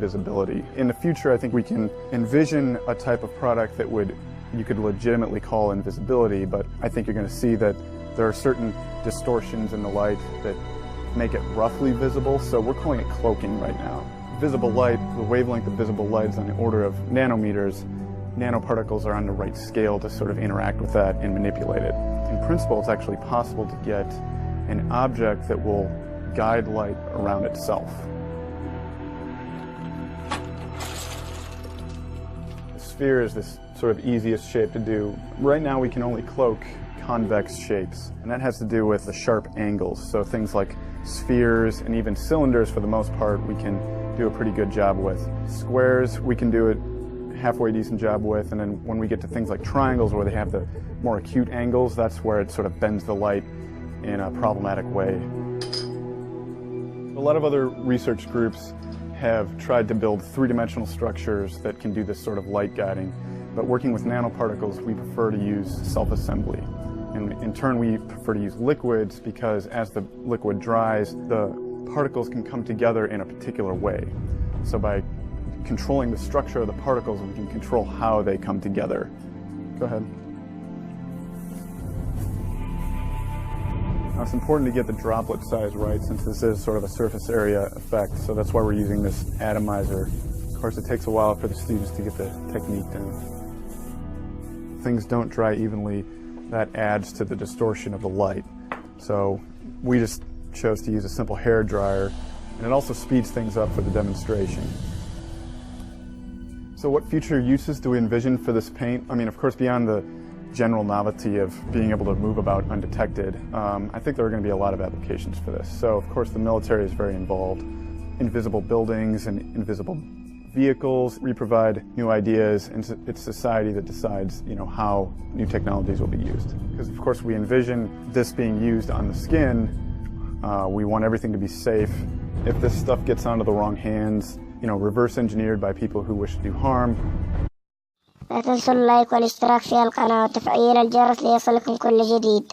invisibility. In the future, I think we can envision a type of product that you could legitimately call invisibility, but I think you're going to see that there are certain distortions in the light that make it roughly visible, so we're calling it cloaking right now. Visible light, the wavelength of visible light is on the order of nanometers. Nanoparticles are on the right scale to sort of interact with that and manipulate it. In principle, it's actually possible to get an object that will guide light around itself. The sphere is this sort of easiest shape to do. Right now we can only cloak convex shapes, and that has to do with the sharp angles. So things like spheres and even cylinders, for the most part, we can do a pretty good job with. Squares, we can do it halfway decent job with, and then when we get to things like triangles where they have the more acute angles, that's where it sort of bends the light in a problematic way. A lot of other research groups have tried to build three-dimensional structures that can do this sort of light guiding, but working with nanoparticles, we prefer to use self-assembly. And in turn, we prefer to use liquids because as the liquid dries, the particles can come together in a particular way. So by controlling the structure of the particles, we can control how they come together. Go ahead. Now it's important to get the droplet size right, since this is sort of a surface area effect, so that's why we're using this atomizer. Of course, it takes a while for the students to get the technique down. Things don't dry evenly. That adds to the distortion of the light. So we just chose to use a simple hair dryer, and it also speeds things up for the demonstration. So what future uses do we envision for this paint? I mean, of course, beyond the general novelty of being able to move about undetected, I think there are going to be a lot of applications for this. So, of course, the military is very involved. Invisible buildings and invisible vehicles. We provide new ideas, and it's society that decides, how new technologies will be used. Because, of course, we envision this being used on the skin. We want everything to be safe. If this stuff gets onto the wrong hands, reverse engineered by people who wish to do harm. لا تنسوا اللايك والاشتراك في القناة وتفعيل الجرس ليصلكم كل جديد.